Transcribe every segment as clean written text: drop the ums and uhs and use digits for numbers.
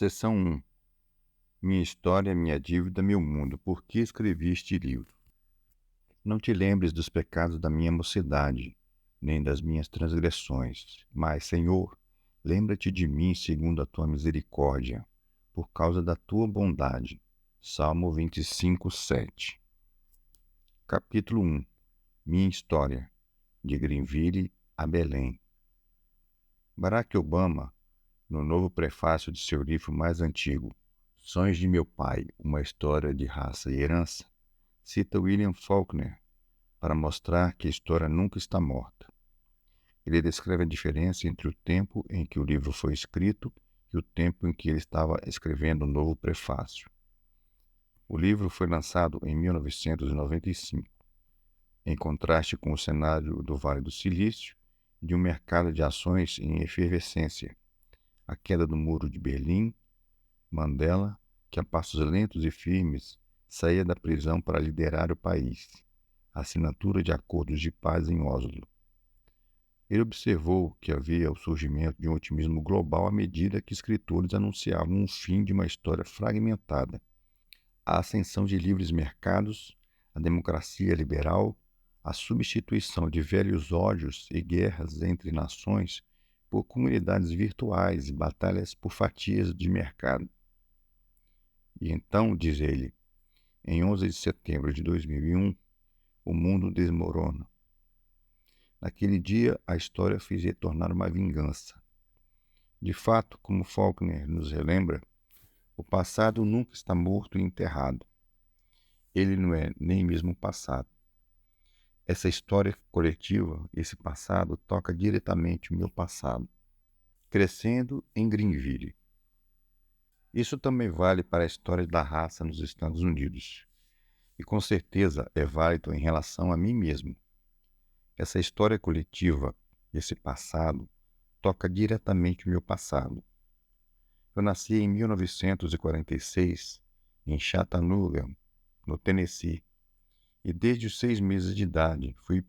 Seção 1. Minha história, minha dívida, meu mundo. Por que escrevi este livro? Não te lembres dos pecados da minha mocidade, nem das minhas transgressões. Mas, Senhor, lembra-te de mim segundo a tua misericórdia, por causa da tua bondade. Salmo 25, 7. Capítulo 1. Minha história, de Greenville a Belém. Barack Obama, no novo prefácio de seu livro mais antigo, Sonhos de Meu Pai, uma história de raça e herança, cita William Faulkner para mostrar que a história nunca está morta. Ele descreve a diferença entre o tempo em que o livro foi escrito e o tempo em que ele estava escrevendo o novo prefácio. O livro foi lançado em 1995, em contraste com o cenário do Vale do Silício e de um mercado de ações em efervescência, a queda do Muro de Berlim, Mandela, que a passos lentos e firmes saía da prisão para liderar o país, a assinatura de acordos de paz em Oslo. Ele observou que havia o surgimento de um otimismo global à medida que escritores anunciavam o fim de uma história fragmentada, a ascensão de livres mercados, a democracia liberal, a substituição de velhos ódios e guerras entre nações por comunidades virtuais e batalhas por fatias de mercado. E então, diz ele, em 11 de setembro de 2001, o mundo desmorona. Naquele dia, a história fez retornar uma vingança. De fato, como Faulkner nos relembra, o passado nunca está morto e enterrado. Ele não é nem mesmo o passado. Essa história coletiva, esse passado, toca diretamente o meu passado. Crescendo em Greenville. Isso também vale para a história da raça nos Estados Unidos. E com certeza é válido em relação a mim mesmo. Essa história coletiva, esse passado, toca diretamente o meu passado. Eu nasci em 1946, em Chattanooga, no Tennessee, e desde os 6 meses de idade fui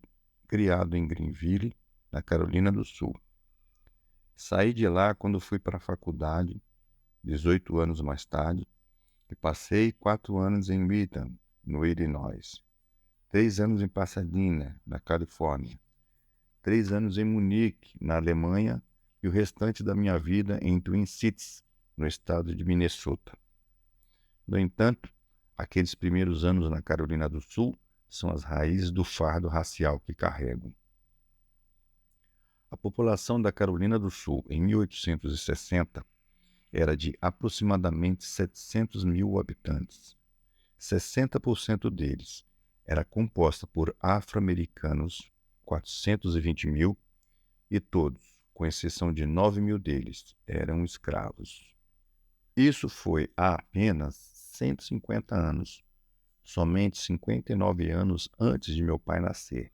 criado em Greenville, na Carolina do Sul. Saí de lá quando fui para a faculdade, 18 anos mais tarde, e passei 4 anos em Wheaton, no Illinois, 3 anos em Pasadena, na Califórnia, 3 anos em Munique, na Alemanha, e o restante da minha vida em Twin Cities, no estado de Minnesota. No entanto, aqueles primeiros anos na Carolina do Sul são as raízes do fardo racial que carrego. A população da Carolina do Sul, em 1860, era de aproximadamente 700 mil habitantes. 60% deles era composta por afro-americanos, 420 mil, e todos, com exceção de 9 mil deles, eram escravos. Isso foi há apenas 150 anos, somente 59 anos antes de meu pai nascer.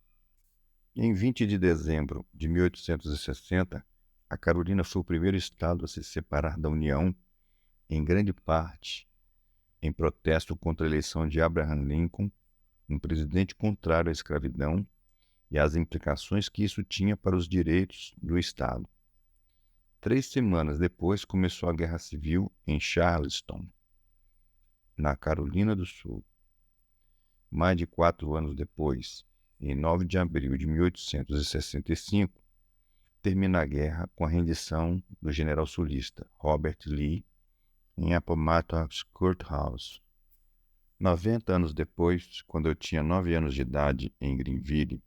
Em 20 de dezembro de 1860, a Carolina foi o primeiro estado a se separar da União, em grande parte em protesto contra a eleição de Abraham Lincoln, um presidente contrário à escravidão e as implicações que isso tinha para os direitos do Estado. 3 semanas depois começou a Guerra Civil em Charleston, na Carolina do Sul. Mais de 4 anos depois, em 9 de abril de 1865, termina a guerra com a rendição do general sulista Robert Lee em Appomattox Courthouse. 90 anos depois, quando eu tinha 9 anos de idade em Greenville,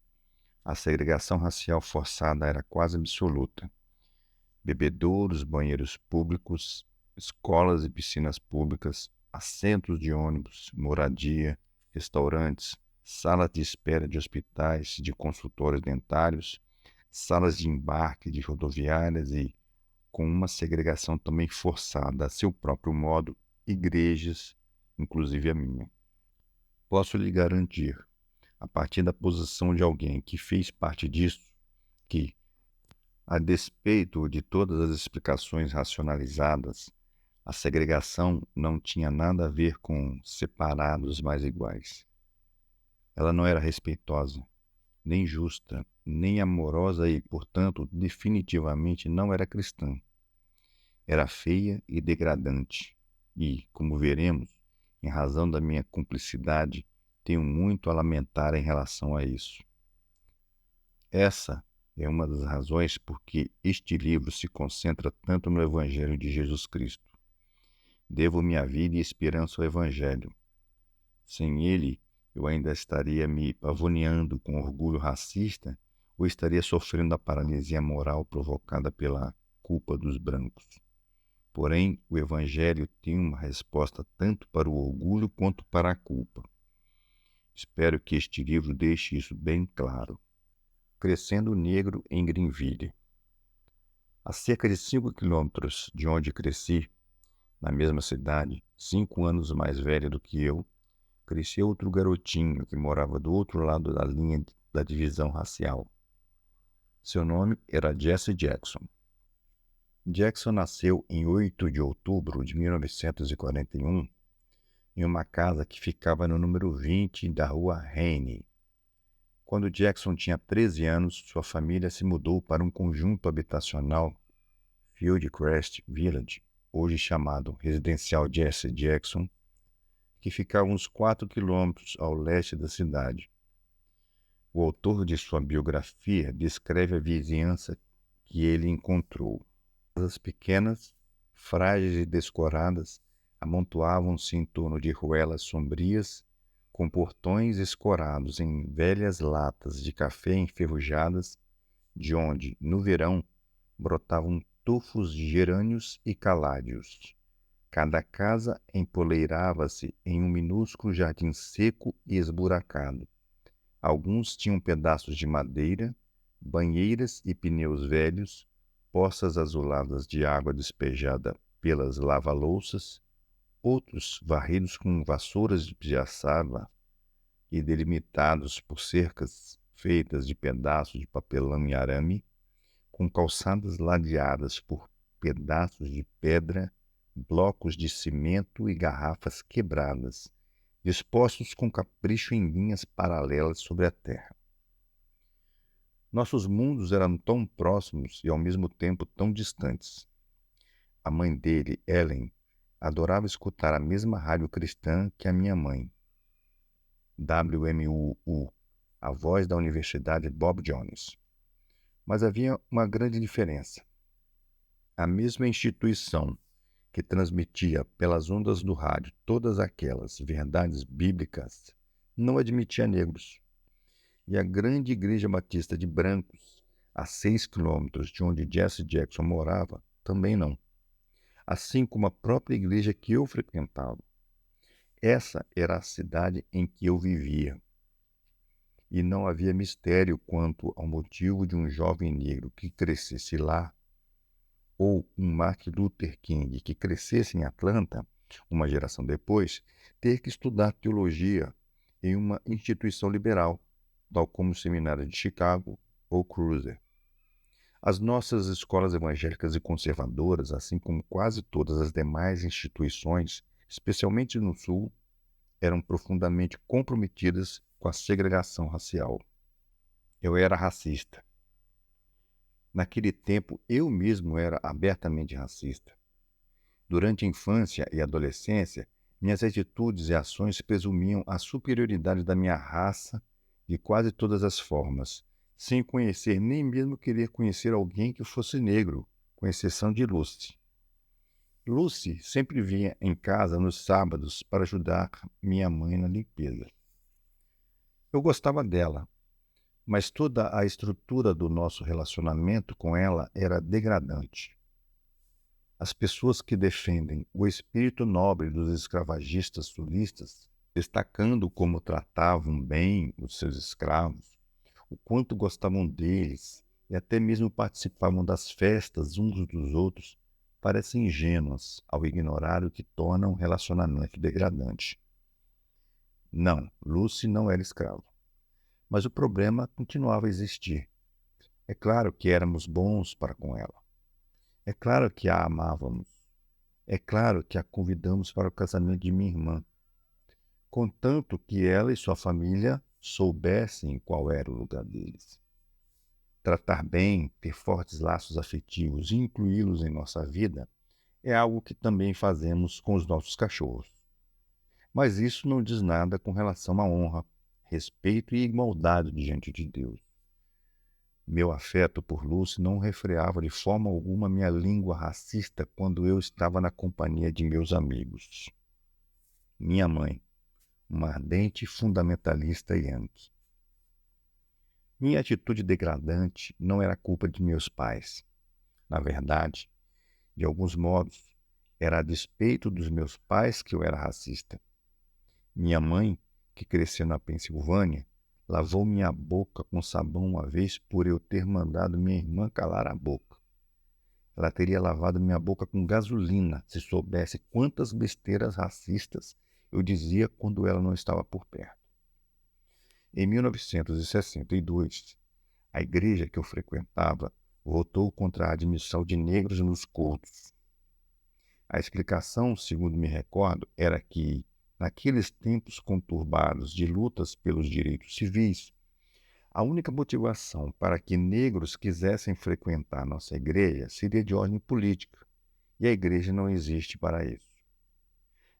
a segregação racial forçada era quase absoluta. Bebedouros, banheiros públicos, escolas e piscinas públicas, assentos de ônibus, moradia, restaurantes, salas de espera de hospitais, de consultórios dentários, salas de embarque de rodoviárias e, com uma segregação também forçada a seu próprio modo, igrejas, inclusive a minha. Posso lhe garantir, a partir da posição de alguém que fez parte disso, que, a despeito de todas as explicações racionalizadas, a segregação não tinha nada a ver com separados mais iguais. Ela não era respeitosa, nem justa, nem amorosa e, portanto, definitivamente não era cristã. era feia e degradante, e, como veremos, em razão da minha cumplicidade, tenho muito a lamentar em relação a isso. Essa é uma das razões por que este livro se concentra tanto no Evangelho de Jesus Cristo. Devo minha vida e esperança ao Evangelho. Sem ele, eu ainda estaria me pavoneando com orgulho racista ou estaria sofrendo a paralisia moral provocada pela culpa dos brancos. Porém, o Evangelho tem uma resposta tanto para o orgulho quanto para a culpa. Espero que este livro deixe isso bem claro. Crescendo negro em Greenville. A cerca de 5 quilômetros de onde cresci, na mesma cidade, 5 anos mais velho do que eu, cresceu outro garotinho que morava do outro lado da linha da divisão racial. Seu nome era Jesse Jackson. Jackson nasceu em 8 de outubro de 1941 em uma casa que ficava no número 20 da rua Rainey. Quando Jackson tinha 13 anos, sua família se mudou para um conjunto habitacional, Fieldcrest Village, hoje chamado Residencial Jesse Jackson, que ficava uns 4 quilômetros ao leste da cidade. O autor de sua biografia descreve a vizinhança que ele encontrou. Casas pequenas, frágeis e descoradas, amontoavam-se em torno de ruelas sombrias, com portões escorados em velhas latas de café enferrujadas, de onde, no verão, brotavam tufos de gerânios e caládios. Cada casa empoleirava-se em um minúsculo jardim seco e esburacado. Alguns tinham pedaços de madeira, banheiras e pneus velhos, poças azuladas de água despejada pelas lava-louças, outros varridos com vassouras de piaçava e delimitados por cercas feitas de pedaços de papelão e arame, com calçadas ladeadas por pedaços de pedra, blocos de cimento e garrafas quebradas, dispostos com capricho em linhas paralelas sobre a terra. Nossos mundos eram tão próximos e ao mesmo tempo tão distantes. A mãe dele, Ellen, adorava escutar a mesma rádio cristã que a minha mãe, WMUU, a voz da Universidade Bob Jones. Mas havia uma grande diferença. A mesma instituição que transmitia pelas ondas do rádio todas aquelas verdades bíblicas não admitia negros. E a grande igreja batista de brancos, a 6 quilômetros de onde Jesse Jackson morava, também não. Assim como a própria igreja que eu frequentava. Essa era a cidade em que eu vivia. E não havia mistério quanto ao motivo de um jovem negro que crescesse lá, ou um Martin Luther King que crescesse em Atlanta, uma geração depois, ter que estudar teologia em uma instituição liberal, tal como o Seminário de Chicago ou Cruiser. As nossas escolas evangélicas e conservadoras, assim como quase todas as demais instituições, especialmente no Sul, eram profundamente comprometidas com a segregação racial. Eu era racista. Naquele tempo, eu mesmo era abertamente racista. Durante a infância e adolescência, minhas atitudes e ações presumiam a superioridade da minha raça de quase todas as formas, sem conhecer nem mesmo querer conhecer alguém que fosse negro, com exceção de Lucy. Lucy sempre vinha em casa nos sábados para ajudar minha mãe na limpeza. Eu gostava dela, mas toda a estrutura do nosso relacionamento com ela era degradante. As pessoas que defendem o espírito nobre dos escravagistas sulistas, destacando como tratavam bem os seus escravos, o quanto gostavam deles e até mesmo participavam das festas uns dos outros, parecem ingênuas ao ignorar o que torna um relacionamento degradante. Não, Lucy não era escrava. Mas o problema continuava a existir. É claro que éramos bons para com ela. É claro que a amávamos. É claro que a convidamos para o casamento de minha irmã, contanto que ela e sua família soubessem qual era o lugar deles. Tratar bem, ter fortes laços afetivos e incluí-los em nossa vida É algo que também fazemos com os nossos cachorros. Mas isso não diz nada com relação à honra, respeito e igualdade diante de Deus. Meu afeto por Lucy não refreava de forma alguma minha língua racista quando eu estava na companhia de meus amigos. Minha mãe, uma ardente fundamentalista yankee. Minha atitude degradante não era culpa de meus pais. Na verdade, de alguns modos, era a despeito dos meus pais que eu era racista. Minha mãe, que cresceu na Pensilvânia, lavou minha boca com sabão uma vez por eu ter mandado minha irmã calar a boca. Ela teria lavado minha boca com gasolina se soubesse quantas besteiras racistas eu dizia quando ela não estava por perto. Em 1962, a igreja que eu frequentava votou contra a admissão de negros nos cultos. A explicação, segundo me recordo, era que, naqueles tempos conturbados de lutas pelos direitos civis, a única motivação para que negros quisessem frequentar nossa igreja seria de ordem política, e a igreja não existe para isso.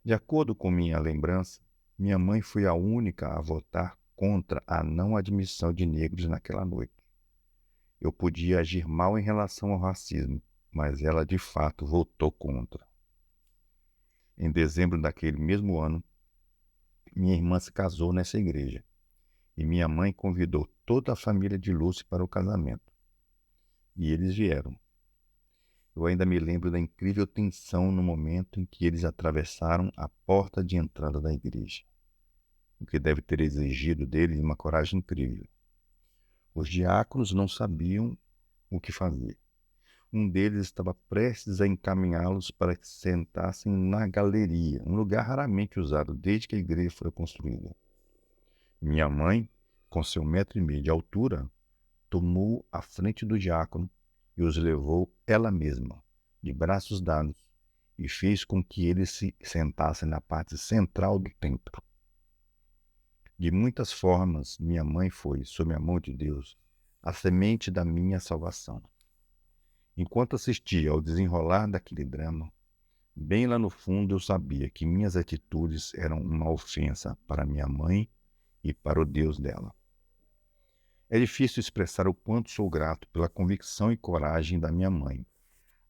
De acordo com minha lembrança, minha mãe foi a única a votar contra a não admissão de negros naquela noite. Eu podia agir mal em relação ao racismo, mas ela de fato votou contra. Em dezembro daquele mesmo ano, minha irmã se casou nessa igreja e minha mãe convidou toda a família de Lucy para o casamento. E eles vieram. Eu ainda me lembro da incrível tensão no momento em que eles atravessaram a porta de entrada da igreja, o que deve ter exigido deles uma coragem incrível. Os diáconos não sabiam o que fazer. Um deles estava prestes a encaminhá-los para que se sentassem na galeria, um lugar raramente usado desde que a igreja foi construída. Minha mãe, com seu 1,5 metros de altura, tomou a frente do diácono e os levou ela mesma, de braços dados, e fez com que eles se sentassem na parte central do templo. De muitas formas, minha mãe foi, sob a mão de Deus, a semente da minha salvação. Enquanto assistia ao desenrolar daquele drama, bem lá no fundo eu sabia que minhas atitudes eram uma ofensa para minha mãe e para o Deus dela. É difícil expressar o quanto sou grato pela convicção e coragem da minha mãe,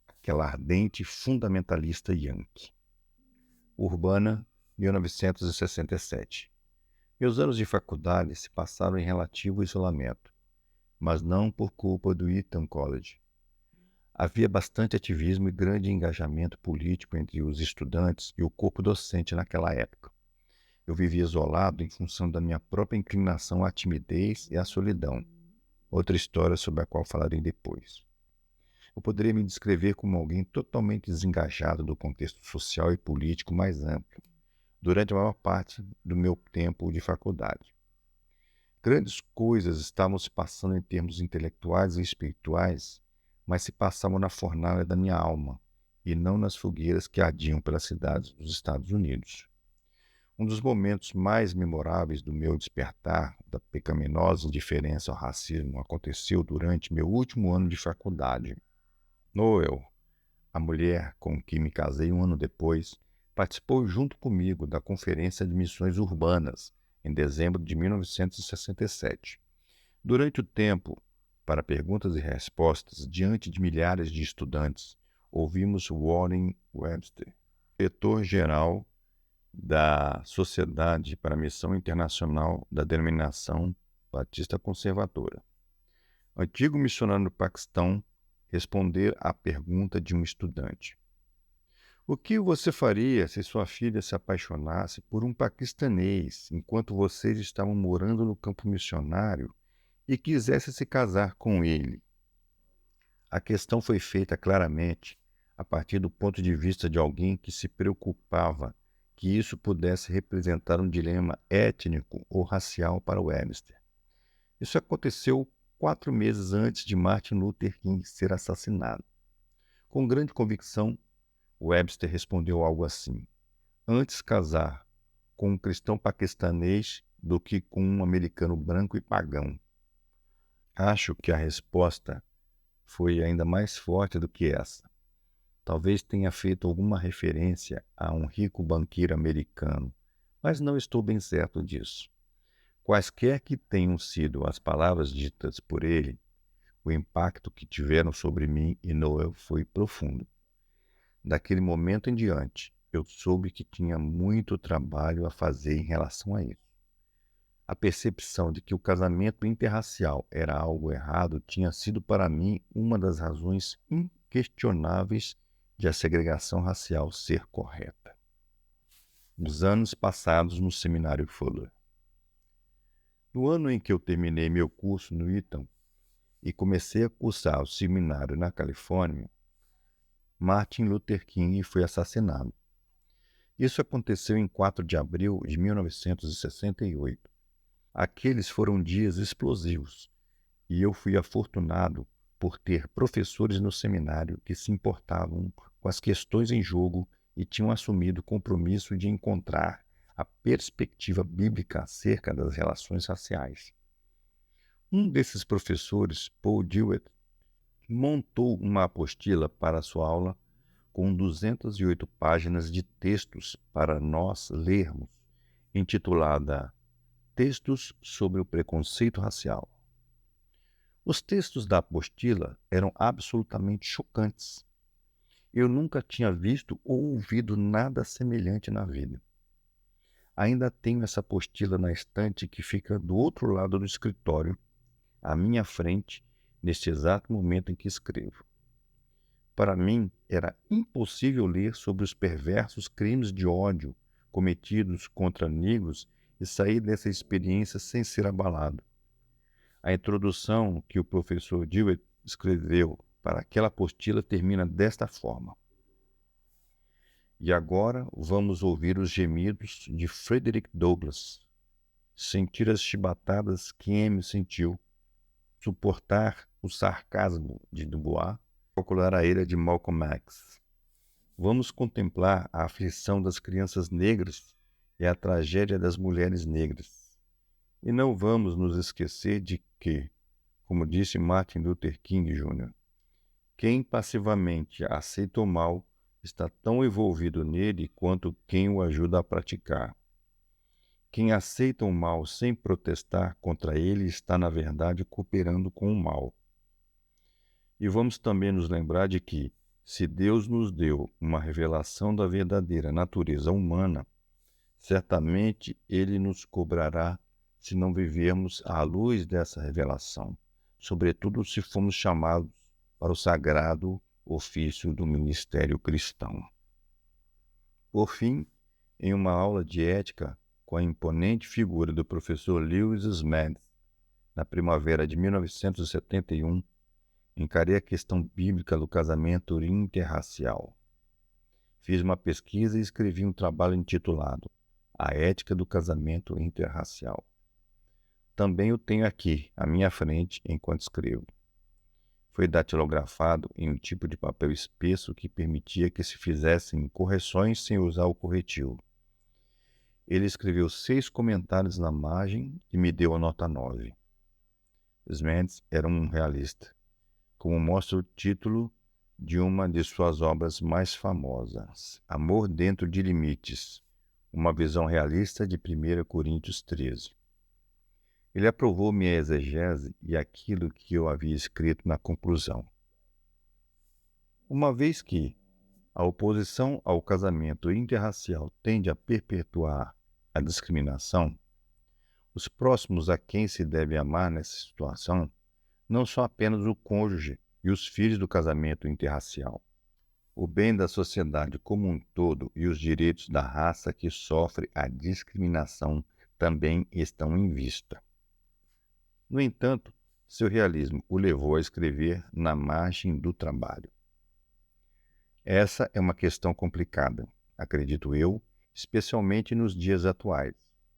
aquela ardente fundamentalista yankee. Urbana, 1967. Meus anos de faculdade se passaram em relativo isolamento, mas não por culpa do Eton College. Havia bastante ativismo e grande engajamento político entre os estudantes e o corpo docente naquela época. Eu vivia isolado em função da minha própria inclinação à timidez e à solidão, outra história sobre a qual falarei depois. Eu poderia me descrever como alguém totalmente desengajado do contexto social e político mais amplo, durante a maior parte do meu tempo de faculdade. Grandes coisas estavam se passando em termos intelectuais e espirituais, mas se passavam na fornalha da minha alma, e não nas fogueiras que ardiam pelas cidades dos Estados Unidos. Um dos momentos mais memoráveis do meu despertar da pecaminosa indiferença ao racismo aconteceu durante meu último ano de faculdade. Noel, a mulher com quem me casei um ano depois, participou junto comigo da Conferência de Missões Urbanas, em dezembro de 1967. Durante o tempo, para perguntas e respostas, diante de milhares de estudantes, ouvimos Warren Webster, diretor-geral da Sociedade para a Missão Internacional da Denominação Batista Conservadora, antigo missionário no Paquistão, responder à pergunta de um estudante. O que você faria se sua filha se apaixonasse por um paquistanês enquanto vocês estavam morando no campo missionário e quisesse se casar com ele? A questão foi feita claramente a partir do ponto de vista de alguém que se preocupava que isso pudesse representar um dilema étnico ou racial para Webster. Isso aconteceu 4 meses antes de Martin Luther King ser assassinado. Com grande convicção, Webster respondeu algo assim: antes casar com um cristão paquistanês do que com um americano branco e pagão. Acho que a resposta foi ainda mais forte do que essa. Talvez tenha feito alguma referência a um rico banqueiro americano, mas não estou bem certo disso. Quaisquer que tenham sido as palavras ditas por ele, o impacto que tiveram sobre mim e Noel foi profundo. Daquele momento em diante, eu soube que tinha muito trabalho a fazer em relação a isso. A percepção de que o casamento interracial era algo errado tinha sido para mim uma das razões inquestionáveis de a segregação racial ser correta. Os anos passados no seminário Fuller. No ano em que eu terminei meu curso no Eton e comecei a cursar o seminário na Califórnia, Martin Luther King foi assassinado. Isso aconteceu em 4 de abril de 1968. Aqueles foram dias explosivos e eu fui afortunado por ter professores no seminário que se importavam com as questões em jogo e tinham assumido o compromisso de encontrar a perspectiva bíblica acerca das relações raciais. Um desses professores, Paul Dewitt, montou uma apostila para sua aula com 208 páginas de textos para nós lermos, intitulada Textos sobre o Preconceito Racial. Os textos da apostila eram absolutamente chocantes. Eu nunca tinha visto ou ouvido nada semelhante na vida. Ainda tenho essa apostila na estante que fica do outro lado do escritório, à minha frente, neste exato momento em que escrevo. Para mim, era impossível ler sobre os perversos crimes de ódio cometidos contra negros e sair dessa experiência sem ser abalado. A introdução que o professor Dewitt escreveu para aquela apostila termina desta forma. E agora vamos ouvir os gemidos de Frederick Douglass, sentir as chibatadas que M sentiu, suportar o sarcasmo de Dubois, calcular a ira de Malcolm X. Vamos contemplar a aflição das crianças negras e a tragédia das mulheres negras. E não vamos nos esquecer de que, como disse Martin Luther King Jr., quem passivamente aceita o mal está tão envolvido nele quanto quem o ajuda a praticar. Quem aceita o mal sem protestar contra ele está, na verdade, cooperando com o mal. E vamos também nos lembrar de que, se Deus nos deu uma revelação da verdadeira natureza humana, certamente Ele nos cobrará se não vivermos à luz dessa revelação, sobretudo se formos chamados para o sagrado ofício do ministério cristão. Por fim, em uma aula de ética com a imponente figura do professor Lewis Smith, na primavera de 1971, encarei a questão bíblica do casamento interracial. Fiz uma pesquisa e escrevi um trabalho intitulado A Ética do Casamento Interracial. Também o tenho aqui, à minha frente, enquanto escrevo. Foi datilografado em um tipo de papel espesso que permitia que se fizessem correções sem usar o corretivo. Ele escreveu 6 comentários na margem e me deu a nota 9. Smith era um realista, como mostra o título de uma de suas obras mais famosas, Amor Dentro de Limites, uma visão realista de 1 Coríntios 13. Ele aprovou minha exegese e aquilo que eu havia escrito na conclusão. Uma vez que a oposição ao casamento interracial tende a perpetuar a discriminação, os próximos a quem se deve amar nessa situação não são apenas o cônjuge e os filhos do casamento interracial. O bem da sociedade como um todo e os direitos da raça que sofre a discriminação também estão em vista. No entanto, seu realismo o levou a escrever na margem do trabalho. Essa é uma questão complicada, acredito eu, especialmente nos dias atuais,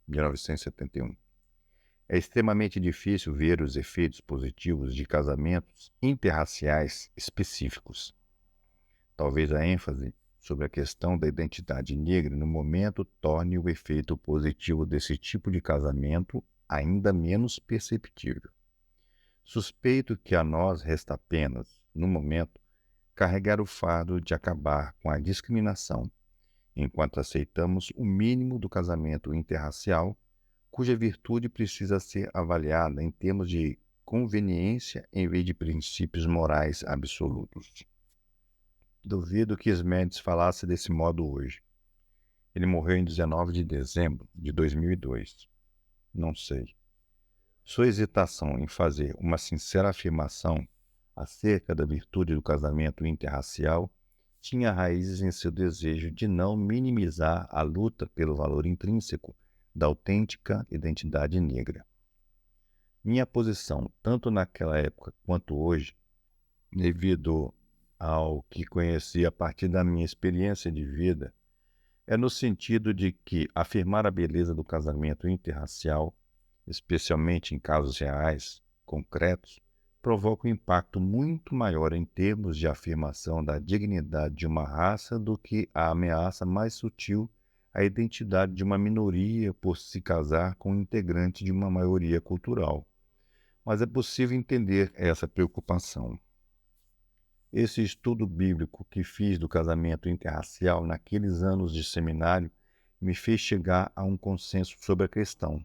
1971. É extremamente difícil ver os efeitos positivos de casamentos interraciais específicos. Talvez a ênfase sobre a questão da identidade negra no momento torne o efeito positivo desse tipo de casamento ainda menos perceptível. Suspeito que a nós resta apenas, no momento, carregar o fardo de acabar com a discriminação, enquanto aceitamos o mínimo do casamento interracial, cuja virtude precisa ser avaliada em termos de conveniência em vez de princípios morais absolutos. Duvido que Smedes falasse desse modo hoje. Ele morreu em 19 de dezembro de 2002. Não sei. Sua hesitação em fazer uma sincera afirmação acerca da virtude do casamento interracial tinha raízes em seu desejo de não minimizar a luta pelo valor intrínseco da autêntica identidade negra. Minha posição, tanto naquela época quanto hoje, devido ao que conheci a partir da minha experiência de vida, é no sentido de que afirmar a beleza do casamento interracial, especialmente em casos reais, concretos, provoca um impacto muito maior em termos de afirmação da dignidade de uma raça do que a ameaça mais sutil à identidade de uma minoria por se casar com um integrante de uma maioria cultural. Mas é possível entender essa preocupação. Esse estudo bíblico que fiz do casamento interracial naqueles anos de seminário me fez chegar a um consenso sobre a questão.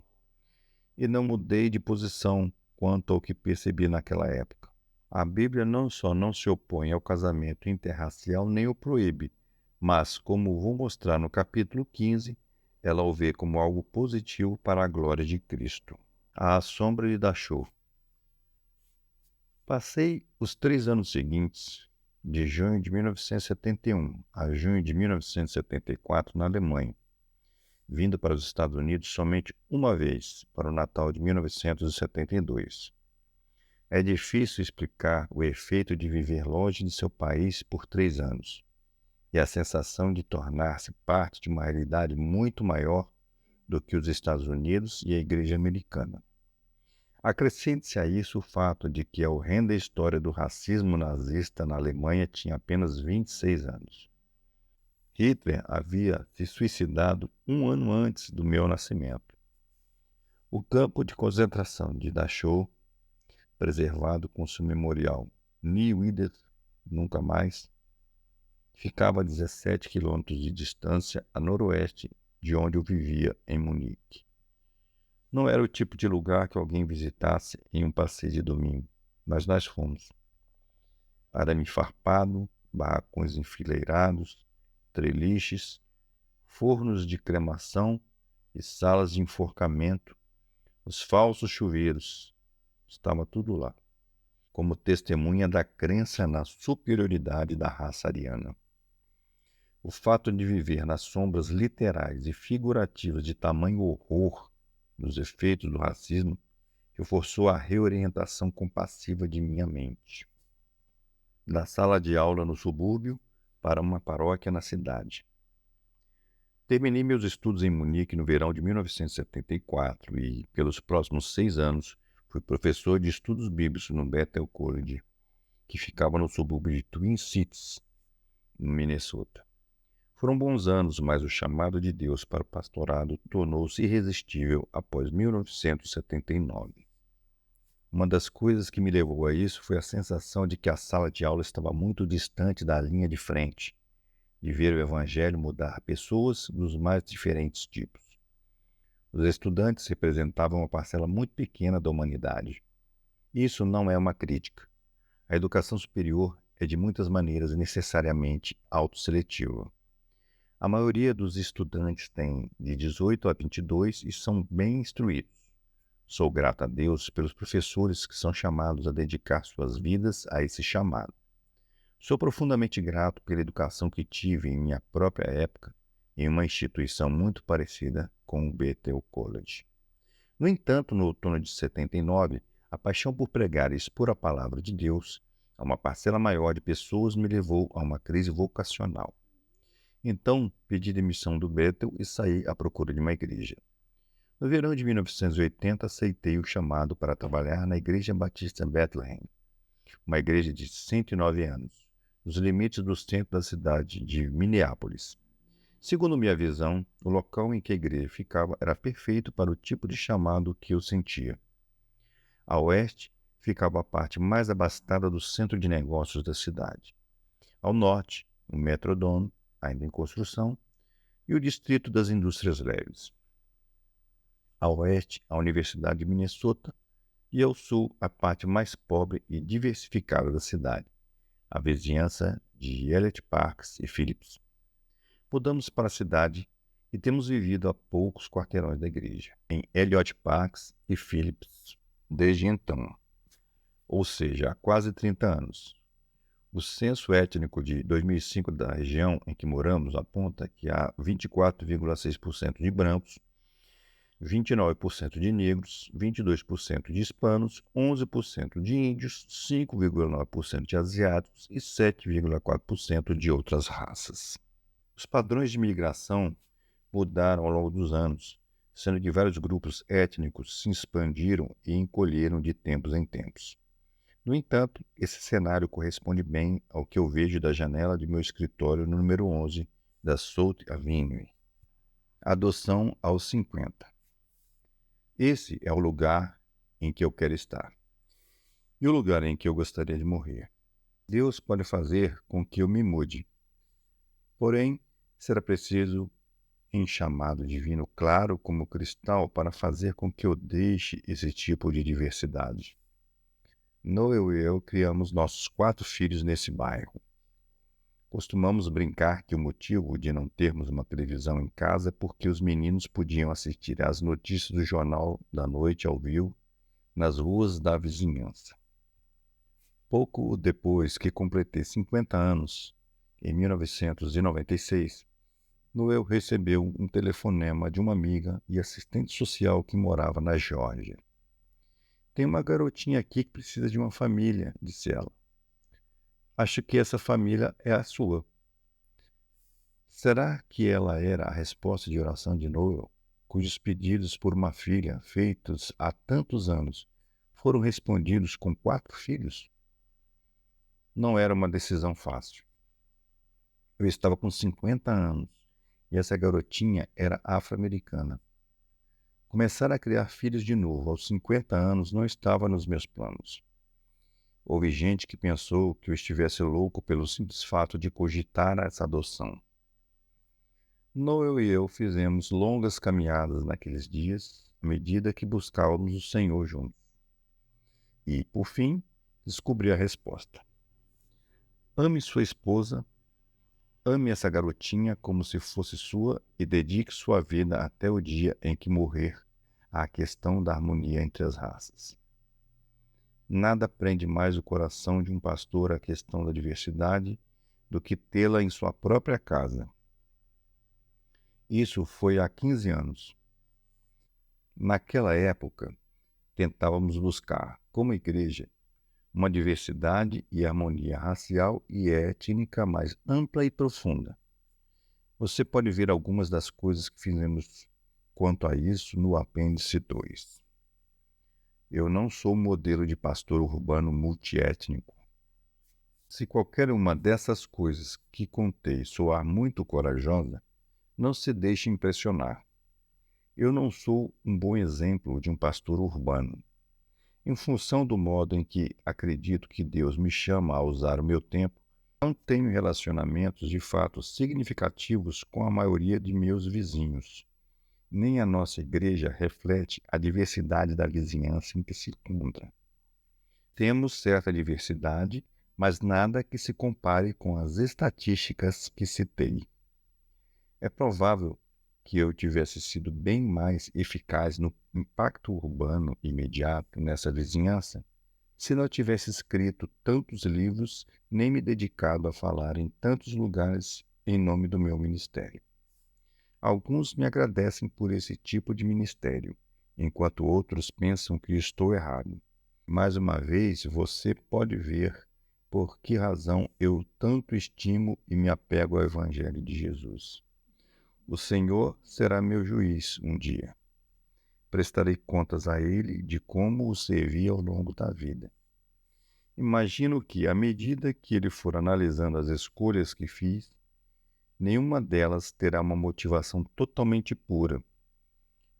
E não mudei de posição quanto ao que percebi naquela época. A Bíblia não só não se opõe ao casamento interracial nem o proíbe, mas, como vou mostrar no capítulo 15, ela o vê como algo positivo para a glória de Cristo. À sombra de Dachau. Passei os 3 anos seguintes, de junho de 1971 a junho de 1974, na Alemanha, vindo para os Estados Unidos somente uma vez, para o Natal de 1972. É difícil explicar o efeito de viver longe de seu país por 3 anos e a sensação de tornar-se parte de uma realidade muito maior do que os Estados Unidos e a Igreja Americana. Acrescente-se a isso o fato de que a horrenda história do racismo nazista na Alemanha tinha apenas 26 anos. Hitler havia se suicidado um ano antes do meu nascimento. O campo de concentração de Dachau, preservado com seu memorial Nie wieder, nunca mais, ficava a 17 quilômetros de distância a noroeste de onde eu vivia, em Munique. Não era o tipo de lugar que alguém visitasse em um passeio de domingo, mas nós fomos. Arame farpado, barracões enfileirados, treliches, fornos de cremação e salas de enforcamento, os falsos chuveiros, estava tudo lá, como testemunha da crença na superioridade da raça ariana. O fato de viver nas sombras literais e figurativas de tamanho horror dos efeitos do racismo reforçou a reorientação compassiva de minha mente. Da sala de aula no subúrbio para uma paróquia na cidade. Terminei meus estudos em Munique no verão de 1974 e, pelos próximos 6 anos, fui professor de estudos bíblicos no Bethel College, que ficava no subúrbio de Twin Cities, no Minnesota. Foram bons anos, mas o chamado de Deus para o pastorado tornou-se irresistível após 1979. Uma das coisas que me levou a isso foi a sensação de que a sala de aula estava muito distante da linha de frente, de ver o evangelho mudar pessoas dos mais diferentes tipos. Os estudantes representavam uma parcela muito pequena da humanidade. Isso não é uma crítica. A educação superior é de muitas maneiras necessariamente autosseletiva. A maioria dos estudantes tem de 18 a 22 e são bem instruídos. Sou grato a Deus pelos professores que são chamados a dedicar suas vidas a esse chamado. Sou profundamente grato pela educação que tive em minha própria época em uma instituição muito parecida com o Bethel College. No entanto, no outono de 79, a paixão por pregar e expor a palavra de Deus a uma parcela maior de pessoas me levou a uma crise vocacional. Então, pedi demissão do Bethel e saí à procura de uma igreja. No verão de 1980, aceitei o chamado para trabalhar na Igreja Batista Bethlehem, uma igreja de 109 anos, nos limites do centro da cidade de Minneapolis. Segundo minha visão, o local em que a igreja ficava era perfeito para o tipo de chamado que eu sentia. A oeste ficava a parte mais abastada do centro de negócios da cidade. Ao norte, o Metrodome, ainda em construção, e o Distrito das Indústrias Leves. Ao oeste, a Universidade de Minnesota, e ao sul, a parte mais pobre e diversificada da cidade, a vizinhança de Elliott Parks e Phillips. Mudamos para a cidade e temos vivido a poucos quarteirões da igreja, em Elliott Parks e Phillips, desde então, ou seja, há quase 30 anos. O censo étnico de 2005 da região em que moramos aponta que há 24,6% de brancos, 29% de negros, 22% de hispanos, 11% de índios, 5,9% de asiáticos e 7,4% de outras raças. Os padrões de migração mudaram ao longo dos anos, sendo que vários grupos étnicos se expandiram e encolheram de tempos em tempos. No entanto, esse cenário corresponde bem ao que eu vejo da janela de meu escritório no número 11 da South Avenue. Adoção aos 50. Esse é o lugar em que eu quero estar. E o lugar em que eu gostaria de morrer. Deus pode fazer com que eu me mude. Porém, será preciso um chamado divino claro como cristal para fazer com que eu deixe esse tipo de diversidade. Noel e eu criamos nossos 4 filhos nesse bairro. Costumamos brincar que o motivo de não termos uma televisão em casa é porque os meninos podiam assistir às notícias do Jornal da Noite ao vivo nas ruas da vizinhança. Pouco depois que completei 50 anos, em 1996, Noel recebeu um telefonema de uma amiga e assistente social que morava na Geórgia. Tem uma garotinha aqui que precisa de uma família, disse ela. Acho que essa família é a sua. Será que ela era a resposta de oração de Noel, cujos pedidos por uma filha, feitos há tantos anos, foram respondidos com 4 filhos? Não era uma decisão fácil. Eu estava com 50 anos e essa garotinha era afro-americana. Começar a criar filhos de novo aos 50 anos não estava nos meus planos. Houve gente que pensou que eu estivesse louco pelo simples fato de cogitar essa adoção. Noel e eu fizemos longas caminhadas naqueles dias, à medida que buscávamos o Senhor juntos. E, por fim, descobri a resposta. Ame sua esposa, ame essa garotinha como se fosse sua e dedique sua vida até o dia em que morrer à questão da harmonia entre as raças. Nada prende mais o coração de um pastor à questão da diversidade do que tê-la em sua própria casa. Isso foi há 15 anos. Naquela época, tentávamos buscar, como igreja, uma diversidade e harmonia racial e étnica mais ampla e profunda. Você pode ver algumas das coisas que fizemos quanto a isso no apêndice 2. Eu não sou modelo de pastor urbano multiétnico. Se qualquer uma dessas coisas que contei soar muito corajosa, não se deixe impressionar. Eu não sou um bom exemplo de um pastor urbano. Em função do modo em que acredito que Deus me chama a usar o meu tempo, não tenho relacionamentos de fato significativos com a maioria de meus vizinhos. Nem a nossa igreja reflete a diversidade da vizinhança em que se encontra. Temos certa diversidade, mas nada que se compare com as estatísticas que citei. É provável que eu tivesse sido bem mais eficaz no impacto urbano imediato nessa vizinhança se não tivesse escrito tantos livros nem me dedicado a falar em tantos lugares em nome do meu ministério. Alguns me agradecem por esse tipo de ministério, enquanto outros pensam que estou errado. Mais uma vez, você pode ver por que razão eu tanto estimo e me apego ao Evangelho de Jesus. O Senhor será meu juiz um dia. Prestarei contas a Ele de como o servi ao longo da vida. Imagino que, à medida que Ele for analisando as escolhas que fiz, nenhuma delas terá uma motivação totalmente pura,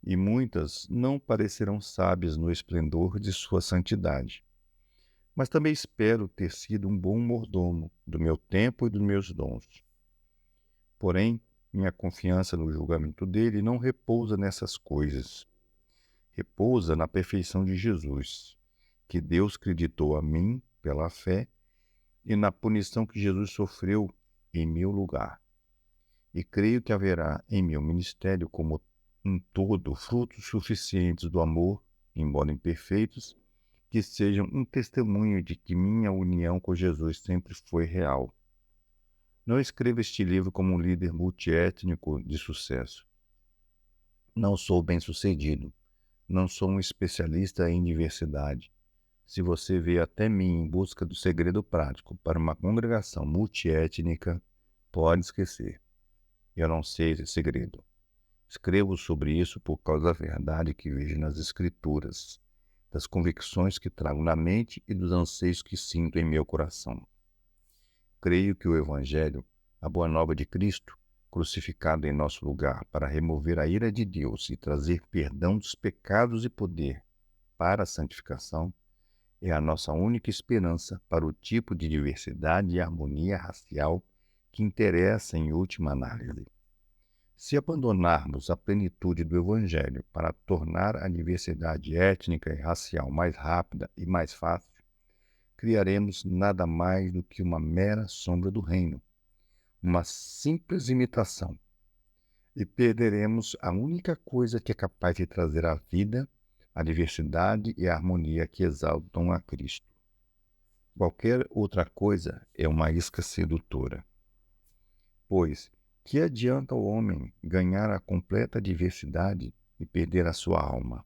e muitas não parecerão sábias no esplendor de sua santidade. mas também espero ter sido um bom mordomo do meu tempo e dos meus dons. Porém, minha confiança no julgamento dele não repousa nessas coisas. Repousa na perfeição de Jesus, que Deus creditou a mim pela fé e na punição que Jesus sofreu em meu lugar. E creio que haverá em meu ministério como um todo frutos suficientes do amor, embora imperfeitos, que sejam um testemunho de que minha união com Jesus sempre foi real. Não escrevo este livro como um líder multiétnico de sucesso. Não sou bem-sucedido. Não sou um especialista em diversidade. Se você veio até mim em busca do segredo prático para uma congregação multiétnica, pode esquecer. Eu não sei esse segredo. Escrevo sobre isso por causa da verdade que vejo nas Escrituras, das convicções que trago na mente e dos anseios que sinto em meu coração. Creio que o Evangelho, a boa nova de Cristo, crucificado em nosso lugar para remover a ira de Deus e trazer perdão dos pecados e poder para a santificação, é a nossa única esperança para o tipo de diversidade e harmonia racial que interessa em última análise. Se abandonarmos a plenitude do Evangelho para tornar a diversidade étnica e racial mais rápida e mais fácil, criaremos nada mais do que uma mera sombra do reino, uma simples imitação, e perderemos a única coisa que é capaz de trazer a vida, a diversidade e a harmonia que exaltam a Cristo. Qualquer outra coisa é uma isca sedutora. Pois, que adianta o homem ganhar a completa diversidade e perder a sua alma?